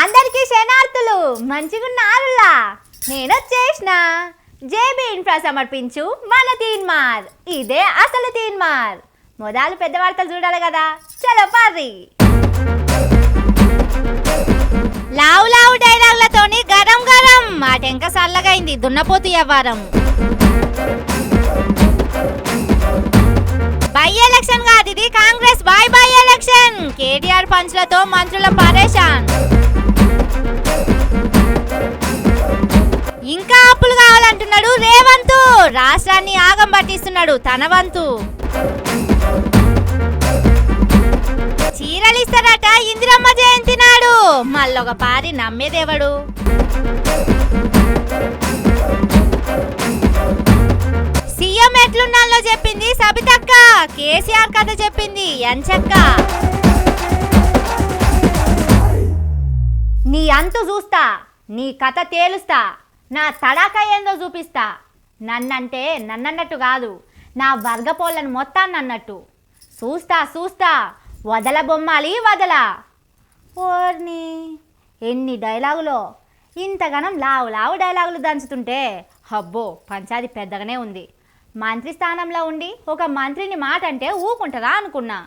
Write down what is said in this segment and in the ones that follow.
అందరికీ శనార్థులు మంచిగున్నారులా. నేనొచ్చేసిన JB infra సమర్పించు మన తీన్మార్. ఇదే అసలు తీన్మార్. మొదలు పెద్ద వార్తలు చూడాలి కదా, చలో పారి. లావు లావు డైలాగులతోని గరం గరం మాటెంక సల్లగైంది దున్నపోతు వ్యవహారం. బై ఎలక్షన్ కాదు ఇది, Congress by by election. KTR పంచులతో మంత్రుల పరేషాన్. ఇంకా అప్పులు కావాలంటున్నాడు రేవంత్. రాష్ట్రాన్ని ఆగం పట్టిస్తున్నాడు తన వంతు. చీరలు ఇస్తారట ఇందిరమ్మ జయంతి నాడు. మళ్ళొక పారి నమ్మేదేవడు. సీఎం ఎట్లున్నాలో చెప్పింది సబితక్క. కేసీఆర్ కథ చెప్పింది ఎంచక్క. నీ అంతు చూస్తా, నీ కథ తేలుస్తా, నా తడాక ఏందో చూపిస్తా. నన్నంటే నన్నన్నట్టు కాదు, నా వర్గపోళ్ళను మొత్తాన్ని అన్నట్టు. చూస్తా చూస్తా వదల బొమ్మాలి వదల. ఓర్ని ఎన్ని డైలాగులో. ఇంతగానం లావు లావు డైలాగులు దంచుతుంటే హబ్బో పంచాది పెద్దగానే ఉంది. మంత్రి స్థానంలో ఉండి ఒక మంత్రిని మాట అంటే ఊకుంటుందా అనుకున్నా.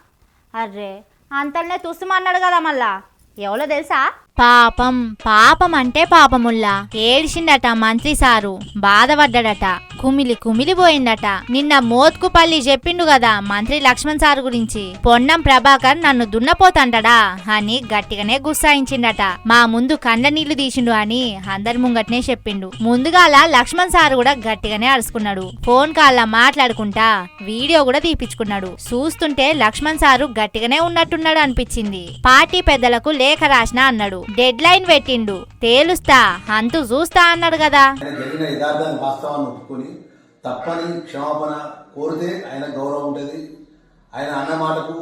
అర్రే అంతల్నే తుస్సుమన్నాడు కదా మళ్ళా. ఎవరో తెలుసా? పాపం పాపం అంటే పాపముల్లా. ఏడిచిండట మంత్రి సారు, బాధపడ్డాడట, కుమిలి కుమిలిపోయిందట. నిన్న మోత్కుపల్లి చెప్పిండు కదా మంత్రి లక్ష్మణ్ సారు గురించి. పొన్నం ప్రభాకర్ నన్ను దున్నపోతంటాడా అని గట్టిగానే గుస్సాయించిండట. మా ముందు కండ నీళ్లు తీసిండు అని అందరి ముంగట్నే చెప్పిండు. ముందుగాల లక్ష్మణ్ సారు కూడా గట్టిగానే అరుచుకున్నాడు. ఫోన్ కాల్ మాట్లాడుకుంటా వీడియో కూడా తీపించుకున్నాడు. చూస్తుంటే లక్ష్మణ్ సారు గట్టిగానే ఉన్నట్టున్నాడు అనిపించింది. పార్టీ పెద్దలకు లేఖ రాసిన అన్నాడు. డెడ్ లైన్ పెట్టిండు. తేలుస్తా అంతు చూస్తా అన్నాడు కదా. జరిగిన యథార్థాన్ని వాస్తవాన్ని ఒప్పుకొని తప్పని క్షమాపణ కోరితే ఆయన గౌరవం ఉంటుంది. ఆయన అన్న మాటకు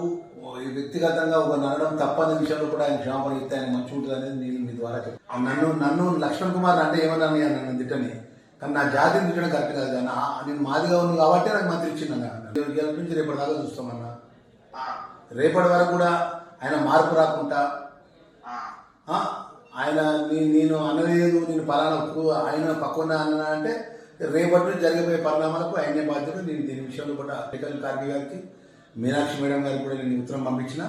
వ్యక్తిగతంగా ఒక నడడం తప్పని విషయంలో కూడా ఆయన క్షమాపణ ఇస్తే ఆయన మంచి ఉంటుంది అనేది నేను మీ ద్వారా చెప్తాను. నన్ను లక్ష్మణ్ కుమార్ అంటే ఏమన్నాను నన్ను తిట్టని, కానీ నా జాతిని తిట్టడం కరెక్ట్ కాదు. కానీ నేను మాదిగా ఉన్నాను కాబట్టి నాకు మంత్రి ఇచ్చిందన్న. నుంచి రేపటి దాకా చూస్తామన్నా. రేపటి వరకు కూడా ఆయన మార్పు రాకుండా ఆయన నేను అనలేదు, నేను పలానా ఆయన పక్కన అన్నా అంటే రేపటి నుంచి జరిగిపోయే పరిణామాలకు ఆయనే బాధ్యత. నేను దీని విషయంలో కూడా కార్గే గారికి, మీనాక్షి మేడం గారికి కూడా నేను ఉత్తరం పంపించిన.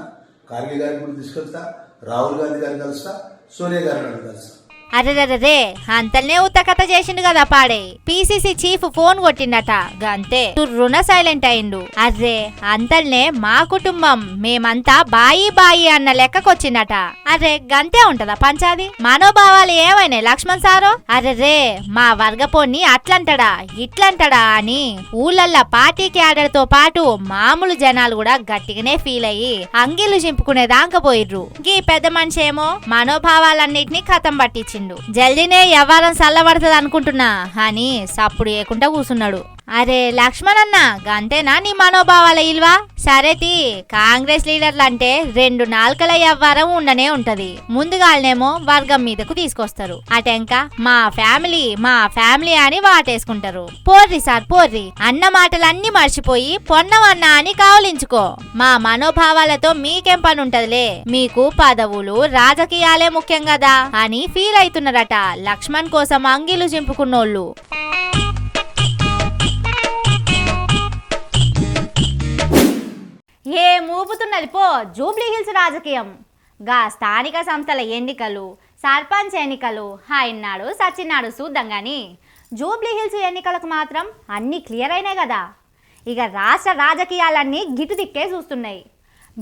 కార్గే గారికి కూడా తీసుకొస్తా, రాహుల్ గాంధీ గారిని కలుస్తా, సోనియా గారిని కలుస్తా. అరెరే అంతల్నే ఉత్త కథ చేసిండు కదా పాడే. పిసిసి చీఫ్ ఫోన్ కొట్టిండట గంతే రుణ సైలెంట్ అయిండు. అర్రే అంతల్నే మా కుటుంబం మేమంతా బాయి బాయి అన్న లెక్కకొచ్చిండట. అర్రే గంతే ఉంటదా పంచాది? మనోభావాలు ఏమైనా లక్ష్మణ్ సారో? అరెరే మా వర్గపోన్ని అట్లంటడా ఇట్లంటడా అని ఊళ్ళల్లా పార్టీ క్యాడర్ తో పాటు మామూలు జనాలు కూడా గట్టిగానే ఫీల్ అయ్యి అంగిలు చింపుకునే దాకపోయిర్రు. గీ పెద్ద మనిషి ఏమో మనోభావాలన్నిటినీ ఖతం పట్టించి జల్దీనే వ్యవహారం చల్లబడుతుంది అనుకుంటున్నా అని సప్పుడు ఏకుండా కూసున్నాడు. అరే లక్ష్మణ్ అన్న గంతేనా నీ మనోభావాల ఇల్వా? సరేతి కాంగ్రెస్ లీడర్లు అంటే 2 నాల్కల వ్యవహారం ఉండనే ఉంటది. ముందుగానేమో వర్గం మీదకు తీసుకొస్తారు, అటెంక మా ఫ్యామిలీ అని వాటేసుకుంటారు. పోర్రి సార్ పోర్రి, అన్న మాటలన్నీ మర్చిపోయి పొన్నవన్న అని కావలించుకో. మా మనోభావాలతో మీకేం పని ఉంటదిలే, మీకు పదవులు రాజకీయాలే ముఖ్యం కదా అని ఫీల్ అవుతున్నారట లక్ష్మణ్ కోసం అంగిలు చింపుకున్నోళ్ళు. ఏ మూపుతున్నది పో జూబ్లీ హిల్స్ రాజకీయం. గా స్థానిక సంస్థల ఎన్నికలు, సర్పంచ్ ఎన్నికలు అయినాడు సచ్చినాడు చూద్దాం గాని జూబ్లీ హిల్స్ ఎన్నికలకు మాత్రం అన్నీ క్లియర్ అయినాయి కదా. ఇక రాష్ట్ర రాజకీయాలన్నీ గిటు దిక్కే చూస్తున్నాయి.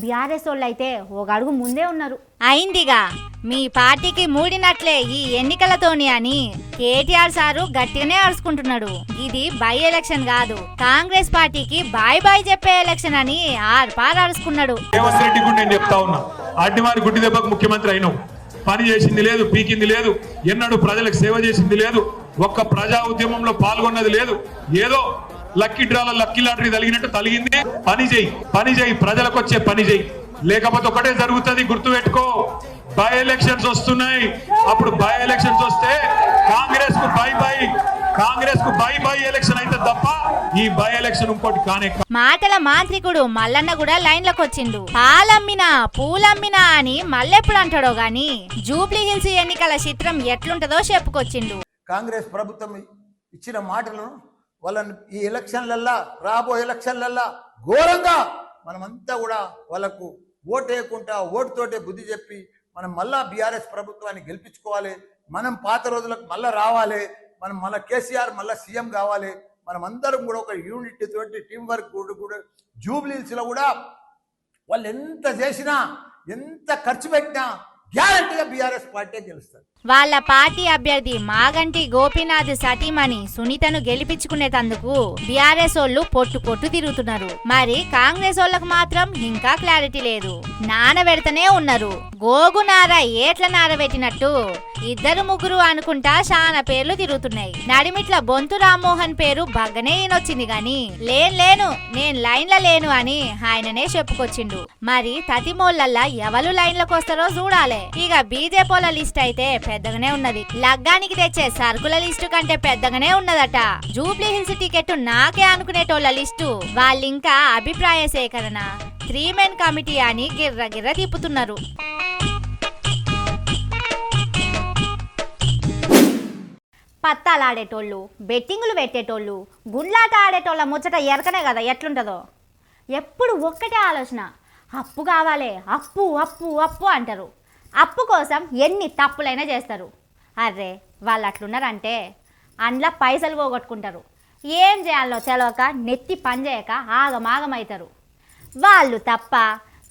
బీఆర్ఎస్ వాళ్ళు అయితే ఒక అడుగు ముందే ఉన్నారు. అయిందిగా మీ పార్టీకి మూడినట్లే ఈ ఎన్నికలతోని అని కేటీఆర్ సారు గట్టిగానే అరుచుకుంటున్నాడు. ఇది బై ఎలక్షన్ కాదు, కాంగ్రెస్ పార్టీకి బాయ్ బాయ్ చెప్పే ఎలక్షన్ అని ఆర్పార్ అరుచుకున్నాడు. చెప్తా ఉన్నా, అడ్డివారి గుడ్డి దెబ్బకు ముఖ్యమంత్రి అయినావు. పని చేసింది లేదు, పీకింది లేదు, ఎన్నడూ ప్రజలకు సేవ చేసింది లేదు, ఒక్క ప్రజా ఉద్యమంలో పాల్గొన్నది లేదు. ఏదో లక్కీ డ్రాల లక్కీ లాటరీ తలిగినట్టు తలిగింది. పని చేయి ప్రజలకు వచ్చే పని చేయి, లేకపోతే ఒకటే జరుగుతుంది. గుర్తు పెట్టుకో, బై ఎలక్షన్స్ వస్తున్నాయి. అప్పుడు బై ఎలక్షన్స్ వస్తే కాంగ్రెస్ కు బై బై, కాంగ్రెస్ కు బై ఎలక్షన్ అయితే తప్ప ఈ బై ఎలక్షన్ ఇంకోటి కానే మాటల మాంత్రికుడు మల్లన్న కూడా లైన్లకు వచ్చిండు. పాలమ్మినా పూలమ్మినా అని మళ్ళెప్పుడు అంటాడో గాని జూబ్లీ హిల్స్ ఎన్నికల చిత్రం ఎట్లుంటదో చెప్పుకొచ్చిండు. కాంగ్రెస్ ప్రభుత్వం ఇచ్చిన మాటలను వాళ్ళని ఈ ఎలక్షన్లల్లా రాబో ఎలక్షన్లల్లా ఘోరంగా మనమంతా కూడా వాళ్ళకు ఓటు వేయకుండా ఓటుతోటే బుద్ధి చెప్పి మనం మళ్ళా బీఆర్ఎస్ ప్రభుత్వాన్ని గెలిపించుకోవాలి. మనం పాత రోజులకు మళ్ళా రావాలి. మనం మళ్ళీ కేసీఆర్ మళ్ళీ సీఎం కావాలి. మనం అందరం కూడా ఒక యూనిట్ తోటి టీం వర్క్ కూడా జూబ్లీహిల్స్లో కూడా వాళ్ళు ఎంత చేసినా ఎంత ఖర్చు పెట్టినా గ్యారంటీగా బీఆర్ఎస్ పార్టీ గెలుస్తారు. వాళ్ళ పార్టీ అభ్యర్థి మాగంటి గోపీనాథ్ సతీమణి సునీతను గెలిపించుకునేటందుకు బీఆర్ఎస్ వాళ్ళు పొట్టు తిరుగుతున్నారు. మరి కాంగ్రెస్ వాళ్ళకు మాత్రం ఇంకా క్లారిటీ లేదు. నానబెడతనే ఉన్నారు. గోగు నార ఏట్ల నారబెట్టినట్టు ఇద్దరు ముగ్గురు అనుకుంటా చాలా పేర్లు తిరుగుతున్నాయి. నడిమిట్ల బొంతు రామ్మోహన్ పేరు బగ్గనే ఈయనొచ్చింది గాని లేను నేను లైన్ల లేను అని ఆయననే చెప్పుకొచ్చిండు. మరి తతిమోళ్ళల్లా ఎవరు లైన్లకు వస్తారో చూడాలి. ఇక బీజేపీల లిస్ట్ అయితే పెద్దగానే ఉన్నది. లగ్గానికి తెచ్చే సరుకుల లిస్టు కంటే పెద్దగానే ఉన్నదట. జూబ్లీ హిల్స్ టికెట్ నాకే అనుకునేటోళ్ల లిస్టు. వాళ్ళింకా అభిప్రాయ సేకరణ 3 men కమిటీ అని గిర్ర తిప్పుతున్నారు. పత్తాలాడేటోళ్ళు, బెట్టింగులు పెట్టేటోళ్ళు, గుండ్లాట ఆడేటోళ్ళ ముచ్చట ఎరకనే కదా ఎట్లుంటుందో. ఎప్పుడు ఒక్కటే ఆలోచన, అప్పు కావాలి, అప్పు అప్పు అప్పు అంటారు. అప్పు కోసం ఎన్ని తప్పులైనా చేస్తారు. అర్రే వాళ్ళు అట్లున్నారంటే అందులో పైసలు పోగొట్టుకుంటారు. ఏం చేయాలో తెలవక నెత్తి పనిచేయక ఆగమాగమవుతారు. వాళ్ళు తప్ప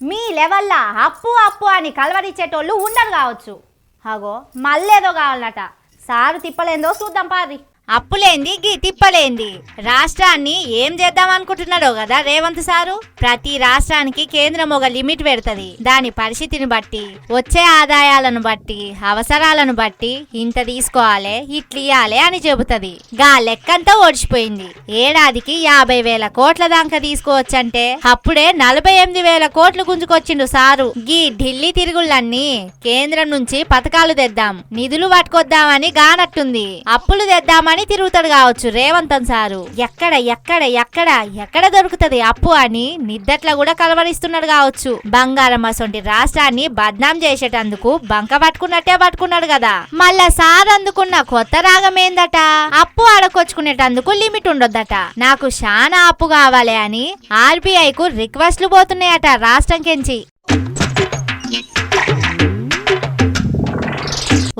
మీ లెవెల్లా అప్పు అప్పు అని కలవరిచ్చేటోళ్ళు ఉండరు కావచ్చు. అగో మళ్ళేదో కావాలట. సారు తిప్పలేందో చూద్దాం పారి. అప్పులేంది గీ తిప్పలేంది. రాష్ట్రాన్ని ఏం చేద్దాం అనుకుంటున్నాడో కదా రేవంత్ సారు. ప్రతి రాష్ట్రానికి కేంద్రం ఒక లిమిట్ పెడుతుంది. దాని పరిస్థితిని బట్టి, వచ్చే ఆదాయాలను బట్టి, అవసరాలను బట్టి ఇంత తీసుకోవాలి, ఇట్లియాలి అని చెబుతుంది. గా లెక్కంతా ఓడిచిపోయింది. ఏడాదికి 50,000 కోట్ల దాకా తీసుకోవచ్చంటే అప్పుడే 48,000 కోట్లు గుంజుకొచ్చిండు సారు. గీ ఢిల్లీ తిరుగుళ్ళన్నీ కేంద్రం నుంచి పథకాలు తెద్దాం, నిధులు పట్టుకొద్దామని గానట్టుంది. అప్పులు తెద్దామని తిరుగుతాడు కావచ్చు రేవంతన్ సారు. ఎక్కడ ఎక్కడ ఎక్కడ ఎక్కడ దొరుకుతుంది అప్పు అని నిద్దట్లా కూడా కలవరిస్తున్నాడు కావచ్చు. బంగారం అసొంటి రాష్ట్రాన్ని బద్నాం చేసేటందుకు బంక పట్టుకున్నట్టే పట్టుకున్నాడు కదా. మళ్ళా సార్ అందుకున్న కొత్త రాగం ఏందట, అప్పు ఆడకొచ్చుకునేటందుకు లిమిట్ ఉండొద్దట. నాకు శానా అప్పు కావాలి అని ఆర్బీఐకు రిక్వెస్ట్లు పోతున్నాయట రాష్ట్రం కెంచి.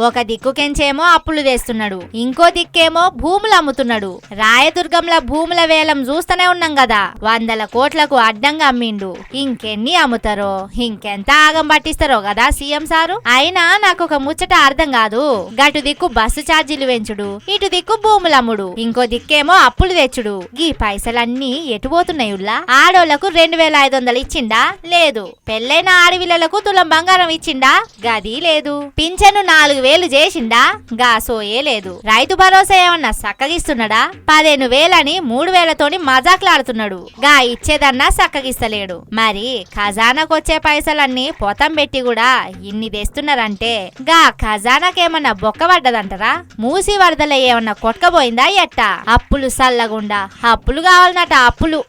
ఒక దిక్కుకెంచేమో అప్పులు తెస్తున్నాడు, ఇంకో దిక్కేమో భూములు అమ్ముతున్నాడు. రాయదుర్గంలో భూముల వేలం చూస్తూనే ఉన్నాం కదా. 100 కోట్లకు అడ్డంగా అమ్మిండు. ఇంకెన్ని అమ్ముతారో, ఇంకెంత ఆగం పట్టిస్తారో కదా సీఎం సారు. అయినా నాకు ఒక ముచ్చట అర్థం కాదు. గటు దిక్కు బస్సు ఛార్జీలు పెంచుడు, ఇటు దిక్కు భూములు అమ్ముడు, ఇంకో దిక్కేమో అప్పులు తెచ్చుడు. ఈ పైసలన్నీ ఎటుపోతున్నాయి? ఆడోళ్లకు 2,500 ఇచ్చిండా? లేదు. పెళ్ళైన ఆడవిళ్లకు తులం బంగారం ఇచ్చిండా? గది లేదు. పింఛను 4,000 చేసిండా? గా సోయే లేదు. రైతు భరోసా ఏమన్నా సక్కగిస్తున్నాడా? 15,000 అని 3,000తోని మజాక్లాడుతున్నాడు. గా ఇచ్చేదన్నా సక్కగిస్తలేడు. మరి ఖజానాకొచ్చే పైసలన్నీ పొతం పెట్టి కూడా ఇన్ని తెస్తున్నారంటే గా ఖజానాకేమన్నా బొక్కబడ్డదంటారా? మూసి వరదల ఏమన్నా కొట్టకపోయిందా ఎట్టా? అప్పులు సల్లగుండా అప్పులు కావాలన్నట. అప్పులు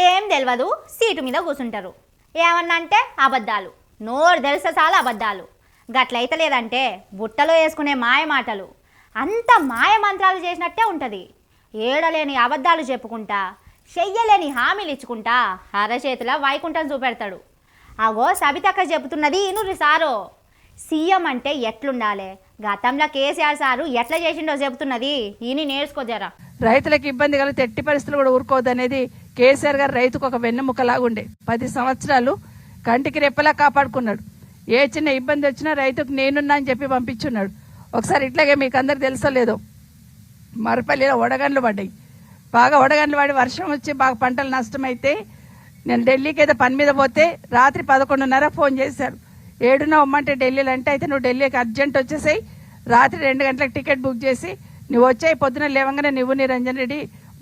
ఏం తెలియదు, సీటు మీద కూర్చుంటారు. ఏమన్నా అంటే అబద్ధాలు, నోరు తెలిసే చాలా అబద్ధాలు. గట్లయితే లేదంటే బుట్టలో వేసుకునే మాయ మాటలు. అంత మాయ మంత్రాలు చేసినట్టే ఉంటుంది. ఏడలేని అబద్ధాలు చెప్పుకుంటా, చెయ్యలేని హామీలు ఇచ్చుకుంటా అరచేతిలో వైకుంఠం చూపెడతాడు. అగో సబితక్క చెబుతున్నది ఇనుర్రి సారో. సీఎం అంటే ఎట్లుండాలి, గతంలో కేసీఆర్ సారు ఎట్లా చేసిండో చెబుతున్నది ఈయన నేర్చుకోజరా. రైతులకు ఇబ్బంది కలిగితే ఎట్టి పరిస్థితులు కూడా ఊరుకోవద్దనేది కేసీఆర్ గారు రైతుకు ఒక వెన్నెముకలాగుండే. 10 సంవత్సరాలు కంటికి రెప్పలా కాపాడుకున్నాడు. ఏ చిన్న ఇబ్బంది వచ్చినా రైతుకు నేనున్నా అని చెప్పి పంపించున్నాడు. ఒకసారి ఇట్లాగే మీకు అందరికి తెలుసో లేదో, మరపల్లిలో వడగండ్లు పడ్డాయి. బాగా వడగండ్లు పడి వర్షం వచ్చి బాగా పంటలు నష్టమైతే నేను ఢిల్లీకి ఏదో పని మీద పోతే రాత్రి 11:30 ఫోన్ చేశారు. 7న ఉమ్మంటే ఢిల్లీలో అంటే, అయితే నువ్వు ఢిల్లీకి అర్జెంట్ వచ్చేసాయి, రాత్రి 2 గంటలకు టికెట్ బుక్ చేసి నువ్వు వచ్చాయి, పొద్దున లేవంగానే నువ్వు నిరంజన్ రెడ్డి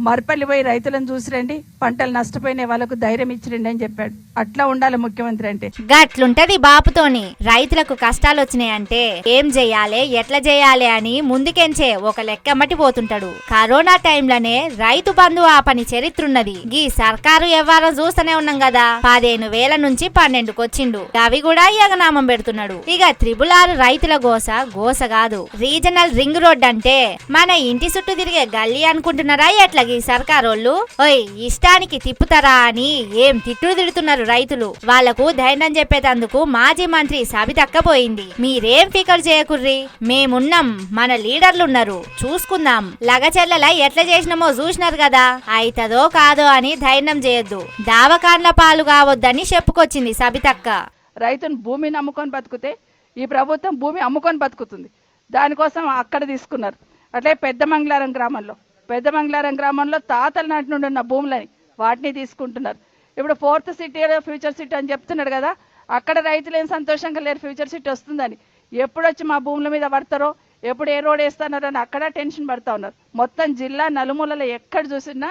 మరపల్లి పోయి రైతులను చూసిరండి, పంటలు నష్టపోయిన వాళ్ళకు ధైర్యం ఇచ్చిరండి అని చెప్పాడు. అట్లా ఉండాలి ముఖ్యమంత్రి అంటే. గట్లుంటది బాపుతోని. రైతులకు కష్టాలు వచ్చినాయంటే ఏం చెయ్యాలి, ఎట్లా చేయాలి అని ముందుకెంచే ఒక లెక్కమ్మటి పోతుంటాడు. కరోనా టైంలోనే రైతు బంధు ఆపని చరిత్రున్నది. గీ సర్కారు వ్యవహారం చూస్తూనే ఉన్నాం కదా. 15,000 నుంచి 12కు వచ్చిండు. అవి కూడా ఎగనామం పెడుతున్నాడు. ఇక 666 రైతుల గోస కాదు. రీజనల్ రింగ్ రోడ్ అంటే మన ఇంటి చుట్టూ తిరిగే గల్లీ అనుకుంటున్నారా ఎట్లా ఈ సర్కారోళ్ళు? ఓయ్ ఇష్టానికి తిప్పుతారా అని ఏం తిట్టుడు తిడుతున్నారు రైతులు. వాళ్లకు ధైర్యం చెప్పేటందుకు మాజీ మంత్రి సబితక్క పోయింది. మీరేం ఫికర్ చేయకుర్రి, మేమున్నాం, మన లీడర్లున్నారు, చూసుకుందాం. లగచెల్లెల ఎట్లా చేసినామో చూసినారు కదా. అయితదో కాదో అని ధైర్యం చేయొద్దు, దావకాండ్ల పాలు కావద్దని చెప్పుకొచ్చింది సబితక్క. రైతును భూమిని నమ్ముకొని బతుకుతే ఈ ప్రభుత్వం భూమి అమ్ముకొని బతుకుతుంది. దానికోసం అక్కడ తీసుకున్నారు. అట్లే పెద్దమంగళారం గ్రామంలో తాతల నాటి నుండి ఉన్న భూములని వాటిని తీసుకుంటున్నారు. ఇప్పుడు 4th సిటీ ఫ్యూచర్ సిటీ అని చెప్తున్నాడు కదా. అక్కడ రైతులు ఏం సంతోషంగా లేరు ఫ్యూచర్ సిటీ వస్తుందని. ఎప్పుడు వచ్చి మా భూముల మీద పడతారో, ఎప్పుడు ఏ రోడ్ వేస్తున్నారో అని అక్కడ టెన్షన్ పడతా ఉన్నారు. మొత్తం జిల్లా నలుమూలలో ఎక్కడ చూసినా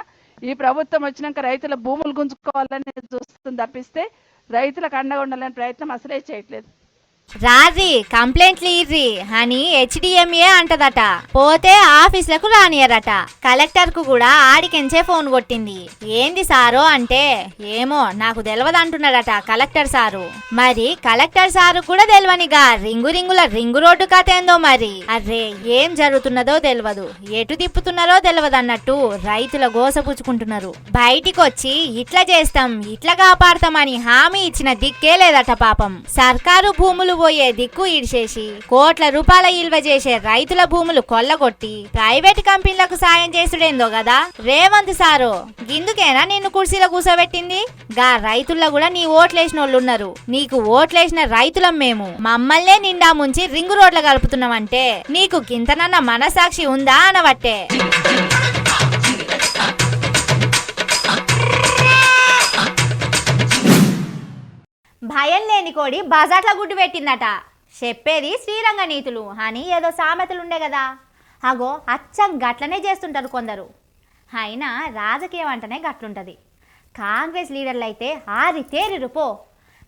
ఈ ప్రభుత్వం వచ్చినాక రైతుల భూములు గుంజుకోవాలని చూస్తుంది తప్పిస్తే రైతులకు అండగా ఉండాలని ప్రయత్నం అసలే చేయట్లేదు. రారి కంప్లైంట్లు ఇర్రి అని HDMA అంటదట. పోతే ఆఫీసులకు రానియరట. కలెక్టర్ కు కూడా ఆడికెంచే ఫోన్ కొట్టింది. ఏంది సారో అంటే ఏమో నాకు తెలియదు అంటున్నాడట కలెక్టర్ సారు. మరి కలెక్టర్ సారు కూడా తెలియనిగా రింగు రోడ్డు కథ ఏందో మరి. అర్రే ఏం జరుగుతున్నదో తెలియదు, ఎటు తిప్పుతున్నారో తెలియదు అన్నట్టు రైతుల గోసపుచ్చుకుంటున్నారు. బయటికి వచ్చి ఇట్లా చేస్తాం, ఇట్లా కాపాడతామని హామీ ఇచ్చిన దిక్కే లేదట పాపం. సర్కారు భూములు పోయే దిక్కు ఇడిచేసి కోట్ల రూపాయల ఇల్వ చేసే రైతుల భూములు కొల్లగొట్టి ప్రైవేట్ కంపెనీలకు సాయం చేసుడేందో కదా. రేవంత్ సారు గిందుకేనా నిన్ను కుర్చీలో కూసోబెట్టింది? గా రైతుల్లో కూడా నీ ఓట్లేసిన వాళ్ళు ఉన్నారు. నీకు ఓట్లేసిన రైతులం మేము. మమ్మల్నే నిండా ముంచి రింగు రోడ్ల కలుపుతున్నామంటే నీకు గింతనన్న మనసాక్షి ఉందా అనవట్టే. భయం లేని కోడి బజాట్ల గుడ్డు పెట్టిందట. చెప్పేది శ్రీరంగ నీతులు అని ఏదో సామెతలుండే కదా. అగో అచ్చం గట్లనే చేస్తుంటారు కొందరు. అయినా రాజకీయం అంటేనే గట్లుంటది. కాంగ్రెస్ లీడర్లు అయితే ఆరితేరిరు పో.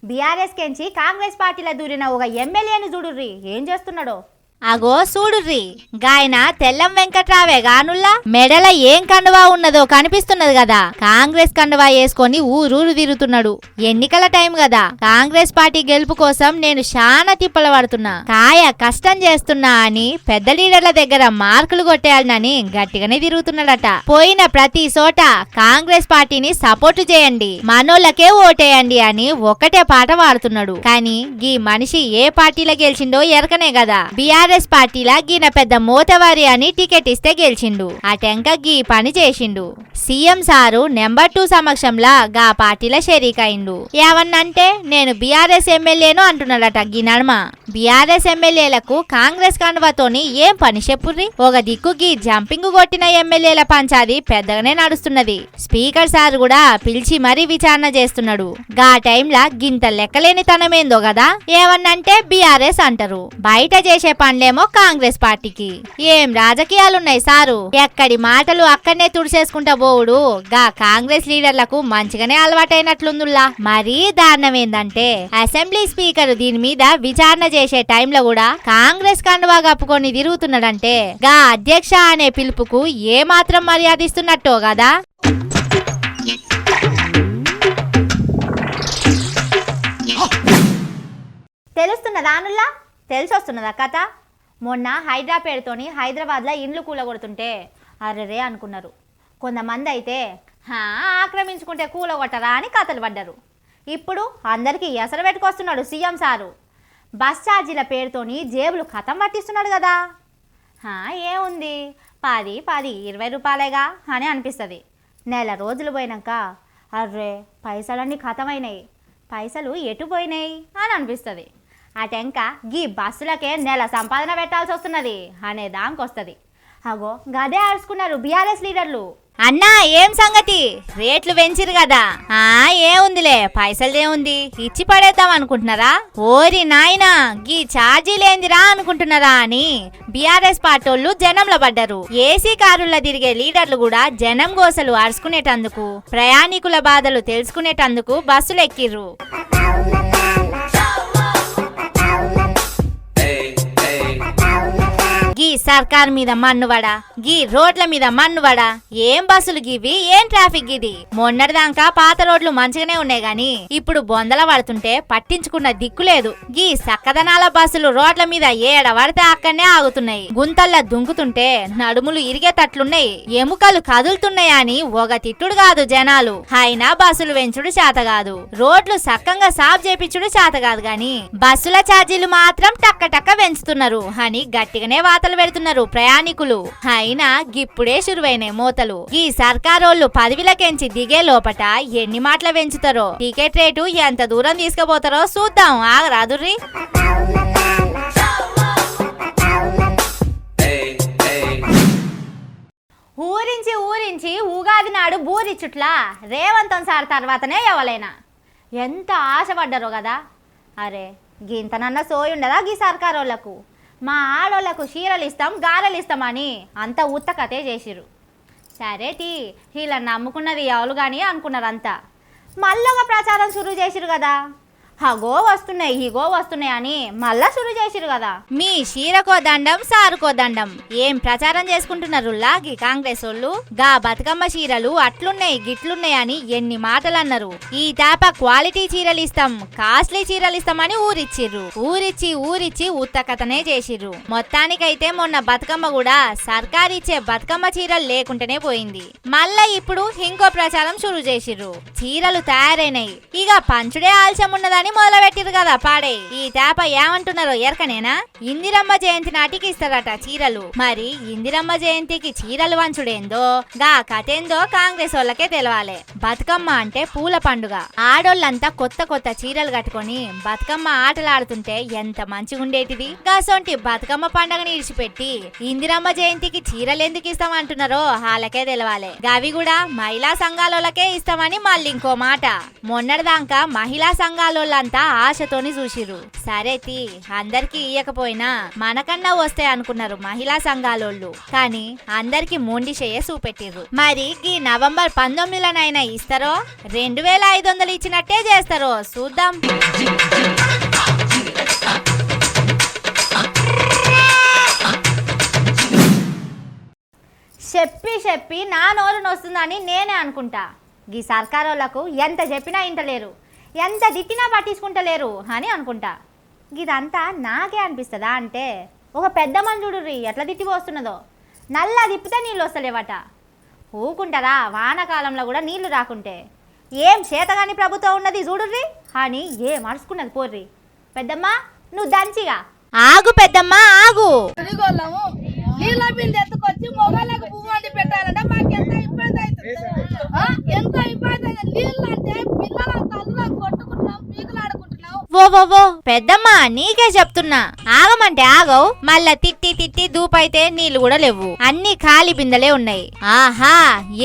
బీఆర్ఎస్ కెంచి కాంగ్రెస్ పార్టీలో దూరిన ఒక ఎమ్మెల్యేని చూడుర్రి ఏం చేస్తున్నాడో. అగో చూడుర్రి, గాయన తెల్లం వెంకట్రావే గానుల్లా మెడల ఏం కండువా ఉన్నదో కనిపిస్తున్నది కదా. కాంగ్రెస్ కండువా వేసుకొని ఊరూరు తిరుగుతున్నాడు. ఎన్నికల టైం కదా. కాంగ్రెస్ పార్టీ గెలుపు కోసం నేను చాలా తిప్పల పడుతున్నా, కాయ కష్టం చేస్తున్నా అని పెద్ద లీడర్ల దగ్గర మార్కులు కొట్టేయాలని గట్టిగానే తిరుగుతున్నాడట. పోయిన ప్రతి చోట కాంగ్రెస్ పార్టీని సపోర్టు చేయండి, మనోళ్ళకే ఓటేయండి అని ఒకటే పాట పాడుతున్నాడు. కానీ ఈ మనిషి ఏ పార్టీలో గెలిచిండో ఎరకనే కదా. బీఆర్ఎస్ పార్టీలా గీన పెద్ద మోతవారి అని టికెట్ ఇస్తే గెలిచిండు. అటెంక గీ పని చేసిండు. సీఎం సారు నెంబర్ 2 సమక్షంలా గా పార్టీల షరీకైండు. ఏమన్నంటే నేను బీఆర్ఎస్ ఎమ్మెల్యేను అంటున్నాడట. గీ నడుమ బీఆర్ఎస్ ఎమ్మెల్యేలకు కాంగ్రెస్ కండువాతోని ఏం పని చెప్పుర్రి. ఒక దిక్కు గీ జంపింగ్ కొట్టిన ఎమ్మెల్యేల పంచాది పెద్దగానే నడుస్తున్నది. స్పీకర్ సార్ కూడా పిలిచి మరీ విచారణ చేస్తున్నాడు. గా టైంలా గింత లెక్కలేని తనమేందో కదా. ఏమన్నంటే బీఆర్ఎస్ అంటారు, బయట చేసే పనులేమో కాంగ్రెస్ పార్టీకి. ఏం రాజకీయాలున్నాయి సారు. ఎక్కడి మాటలు అక్కడనే తుడిసేసుకుంటా పోవుడు గా కాంగ్రెస్ లీడర్లకు మంచిగానే అలవాటైనట్లుందుల్లా. మరీ దారుణం ఏందంటే అసెంబ్లీ స్పీకర్ దీని మీద విచారణ చేసే టైంలో కూడా కాంగ్రెస్ కండువా కప్పుకొని తిరుగుతున్నాడంటే గా అధ్యక్ష అనే పిలుపుకు ఏ మాత్రం మర్యాదిస్తున్నట్టో కదా. తెలుస్తున్నదా అనుల్లా? తెలిసొస్తున్నదా కథ? మొన్న హైదరాబాద్తోని హైదరాబాద్లో ఇండ్లు కూలగొడుతుంటే అర్రెరే అనుకున్నారు. కొంతమంది అయితే ఆక్రమించుకుంటే కూలగొట్టరా అని కథలు పడ్డారు. ఇప్పుడు అందరికీ ఎసరు పెట్టుకొస్తున్నాడు సీఎం సారు. బస్ ఛార్జీల పేరుతోని జేబులు కథం పట్టిస్తున్నాడు కదా. ఏముంది 10, 20 రూపాయలేగా అని అనిపిస్తుంది. నెల రోజులు పోయినాక అర్రే పైసలన్నీ కథమైనాయి, పైసలు ఎటు పోయినాయి అని అనిపిస్తుంది. అటెంక గీ బస్సులకే నెల సంపాదన పెట్టాల్సి వస్తున్నది అనే దానికి వస్తుంది. అగో గదే ఆడుచుకున్నారు బీఆర్ఎస్ లీడర్లు. అన్నా ఏం సంగతి, రేట్లు పెంచిరు కదా. ఏముందిలే, పైసలదేముంది, ఇచ్చి పడేద్దాం అనుకుంటున్నారా? ఓరి నాయనా, గీ ఛార్జీలేందిరా అనుకుంటున్నారా అని బీఆర్ఎస్ పార్టోళ్ళు జనంలో పడ్డారు. ఏసీ కారుల్లో తిరిగే లీడర్లు కూడా జనం గోసలు అరుచుకునేటందుకు, ప్రయాణికుల బాధలు తెలుసుకునేటందుకు బస్సులు ఎక్కిర్రు. గీ సర్కార్ మీద మన్నువడా, గీ రోడ్ల మీద మన్నువడా, ఏం బస్సులు గివి, ఏం ట్రాఫిక్ గిది. మొన్నటిదాకా పాత రోడ్లు మంచిగానే ఉన్నాయి గాని ఇప్పుడు బొందల పడుతుంటే పట్టించుకున్న దిక్కులేదు. గీ సక్కదనాల బస్సులు రోడ్ల మీద ఏడ పడితే అక్కడనే ఆగుతున్నాయి. గుంతల్లా దుంకుతుంటే నడుములు ఇరిగేటట్లున్నాయి, ఎముకలు కదులుతున్నాయా అని ఒక తిట్టుడు కాదు జనాలు. అయినా బస్సులు పెంచుడు చేత కాదు, రోడ్లు సక్కంగా సాఫ్ చేపించుడు చేత కాదు గాని బస్సుల ఛార్జీలు మాత్రం టక్క టక్క పెంచుతున్నారు అని గట్టిగానే వాతలు పెడుతున్నారు ప్రయాణికులు. అయినా గిప్పుడే షురువైనాయి మోతలు. ఈ సర్కారోళ్ళు పదవిలకెంచి దిగే లోపట ఎన్ని మాటలు పెంచుతారో, టికెట్ రేటు ఎంత దూరం తీసుకుపోతారో చూద్దాం, ఆగరాదుర్రి. ఊరించి ఉగాది నాడు బూరిచుట్లా రేవంత్ సార్ తర్వాతనే ఎవరైనా ఎంత ఆశపడ్డారో కదా. అరే గింతనన్న సోయి ఉండదా గీ సర్కారోళ్లకు? మా ఆడోళ్లకు చీరలు ఇస్తాం, గారెలు ఇస్తామని అంత ఉత్త కథే చేసిరు. సరే టీ, ఇలా నమ్ముకున్నది ఎవరు కానీ అనుకున్నారు అంతా. మళ్ళొక ప్రచారం షురు చేసిరు కదా, హగో వస్తున్నాయి హిగో వస్తున్నాయి అని మళ్ళా షురు చేసిరు కదా. మీ చీరకో దండం, సారుకో దండం, ఏం ప్రచారం చేసుకుంటున్నారు లాగి కాంగ్రెస్ వాళ్ళు. గా బతుకమ్మ చీరలు అట్లున్నాయి గిట్లున్నాయి అని ఎన్ని మాటలు అన్నారు. ఈ తాప క్వాలిటీ చీరలు ఇస్తాం, కాస్ట్లీ చీరలు ఇస్తామని ఊరిచ్చిర్రు. ఊరిచ్చి ఉత్త కథనే చేసిర్రు. మొత్తానికైతే మొన్న బతుకమ్మ కూడా సర్కారు ఇచ్చే బతుకమ్మ చీరలు లేకుంటేనే పోయింది. మళ్ళా ఇప్పుడు ఇంకో ప్రచారం షురు చేసిర్రు. చీరలు తయారైనాయి, ఇక పంచుడే ఆలస్యం ఉన్నదని మొదలుపెట్టిరు కదా పాడే. ఈ తాప ఏమంటున్నారో ఎరకనేనా, ఇందిరమ్మ జయంతి నాటికి ఇస్తారట చీరలు. మరి ఇందిరమ్మ జయంతికి చీరలు వంచుడేందో, గా కథేందో కాంగ్రెస్ వాళ్ళకే తెలవాలి. బతుకమ్మ అంటే పూల పండుగ, ఆడోళ్ళంతా కొత్త కొత్త చీరలు కట్టుకొని బతుకమ్మ ఆటలాడుతుంటే ఎంత మంచిగుండేటిది. గాసొంటి బతుకమ్మ పండుగని ఇడిచిపెట్టి ఇందిరమ్మ జయంతికి చీరలు ఎందుకు ఇస్తామంటున్నారో వాళ్ళకే తెలవాలి. గవి కూడా మహిళా సంఘాలకే ఇస్తామని మళ్ళీ ఇంకో మాట. మొన్నటిదాకా మహిళా సంఘాల అంతా ఆశతోని చూసిరు. సరే తీ, అందరికి ఇయ్యకపోయినా మనకన్నా వస్తాయి అనుకున్నారు మహిళా సంఘాలోళ్ళు, కానీ అందరికి మొండి చేయ చూపెట్టిర్రు. మరి ఈ నవంబర్ 19 ఇస్తారో 2500 ఇచ్చినట్టే చేస్తారో చూద్దాం. చెప్పి నా నోరు నొస్తుందని నేనే అనుకుంటా. ఈ సర్కారోళ్లకు ఎంత చెప్పినా ఇంటలేరు, ఎంత తిట్టినా పట్టించుకుంటలేరు అని అనుకుంటా. ఇదంతా నాకే అనిపిస్తుందా అంటే, ఒక పెద్ద మంజుడుర్రి ఎట్లా తిట్టి పోస్తున్నదో. నల్లా తిప్పితే నీళ్ళు వస్తలేవట. ఊకుంటారా వానాకాలంలో కూడా నీళ్లు రాకుంటే? ఏం చేతగాని ప్రభుత్వం ఉన్నది చూడుర్రి అని ఏం అరుచుకున్నది పోర్రి. పెద్దమ్మ నువ్వు దంచిగా ఆగు, పెద్దమ్మ ఆగు. నీళ్ళ బిందె ఎత్తుకొచ్చి మొగలకు పువ్వు వండి పెట్టాలంటే మాకు ఎంత ఇబ్బంది అవుతుంది, ఎంత ఇబ్బంది. నీళ్ళు అంటే పిల్లల తల్లు కొట్టుకుంటున్నాం, పీకులాడుకుంటున్నాం. ఓ పెద్దమ్మ నీకే చెప్తున్నా, ఆగమంటే ఆగవు. మళ్ళా తిట్టి దూపైతే నీళ్లు కూడా లేవు, అన్ని ఖాళీ బిందెలే ఉన్నాయి. ఆహా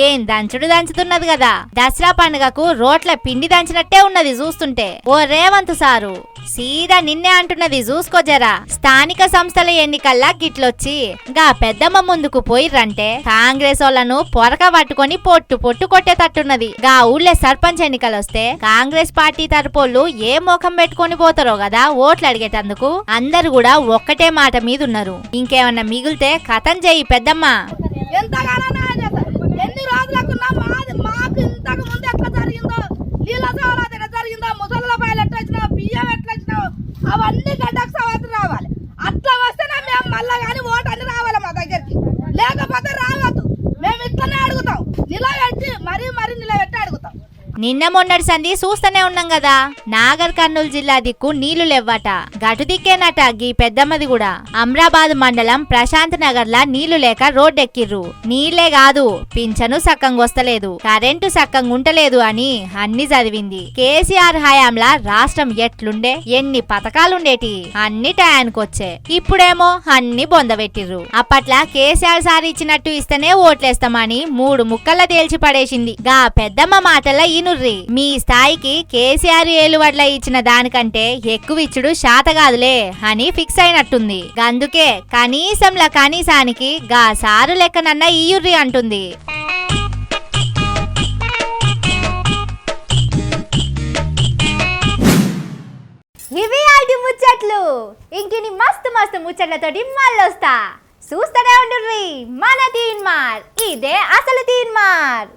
ఏం దంచుతున్నది కదా. దసరా పండుగకు రోట్ల పిండి దంచినట్టే ఉన్నది చూస్తుంటే. ఓ రేవంత్ సారు సీదా నిన్నే అంటున్నది చూసుకో జరా. స్థానిక సంస్థల ఎన్నికల్లా గిట్లొచ్చి గా పెద్దమ్మ ముందుకు పోయిర్రంటే కాంగ్రెస్ వాళ్ళను పొరక పట్టుకొని పొట్టు కొట్టేటట్టున్నది. గా ఊళ్ళే సర్పంచ్ ఎన్నికలు వస్తే కాంగ్రెస్ పార్టీ తరపోళ్ళు ఏ మోఖం పెట్టుకొని పోతారో కదా ఓట్లు అడిగేటందుకు. అందరు కూడా ఒక్కటే మాట మీద ఉన్నారు. ఇంకేమన్నా మిగిలితే కథం చేయి పెద్దమ్మ. ఎన్ని రోజులకున్నా మాకు ఇంతకు ముందు ఎట్లా జరిగిందో, నీళ్ళ సవాలు ఎట్లా జరిగిందో, ముసళ్ళ పాయలు ఎట్లా వచ్చినావు, బియ్యం ఎట్లా వచ్చినావు, అవన్నీ గడ్డకు సవాలు రావాలి. అట్లా వస్తేనే మేము మళ్ళా కానీ ఓటు అని రావాలి మా దగ్గరికి, లేకపోతే రావద్దు. మేము ఇట్లనే అడుగుతాం, నిలబెట్టి మరీ నిలబెట్టి అడుగుతాం. నిన్న మొన్నటి సంధి చూస్తూనే ఉన్నాం కదా, నాగర్ కర్నూలు జిల్లా దిక్కు నీళ్లు లేవ్వట. గటు దిక్కేనట గీ పెద్దమ్మది కూడా. అమ్రాబాద్ మండలం ప్రశాంత్ నగర్ లా నీళ్లు లేక రోడ్డెక్కిర్రు. నీళ్లే కాదు, పింఛను సక్కంగా వస్తలేదు, కరెంటు సక్కంగా ఉంటలేదు అని అన్ని చదివింది. కేసీఆర్ హయాంలా రాష్ట్రం ఎట్లుండే, ఎన్ని పథకాలుండేటి, అన్ని టయానికి వచ్చే. ఇప్పుడేమో అన్ని బొందబెట్టిర్రు. అప్పట్లా కేసీఆర్ సార్ ఇచ్చినట్టు ఇస్తేనే ఓట్లేస్తామని 3 ముక్కల్లా తేల్చి పడేసింది. గా పెద్దమ్మ మాటల ఇనుర్రి. మీ స్థాయికి కేసీఆర్ ఏలువడ్ల ఇచ్చిన దానికంటే ఎక్కువ ఇచ్చుడు శాతగాదులే అని ఫిక్స్ అయినట్టుంది. అందుకే కనీసంలా కనీసానికి గా సారు లెక్కనన్న ఇయుర్రి అంటుంది. ఇవి ఆటి ముచ్చట్లు. ఇంకిని మస్తు మస్తు ముచ్చట్లతోటి మళ్ళొస్తా. చూస్తూనే ఉండుర్రి మన తీన్మార్. ఇదే అసలు తీన్మార్.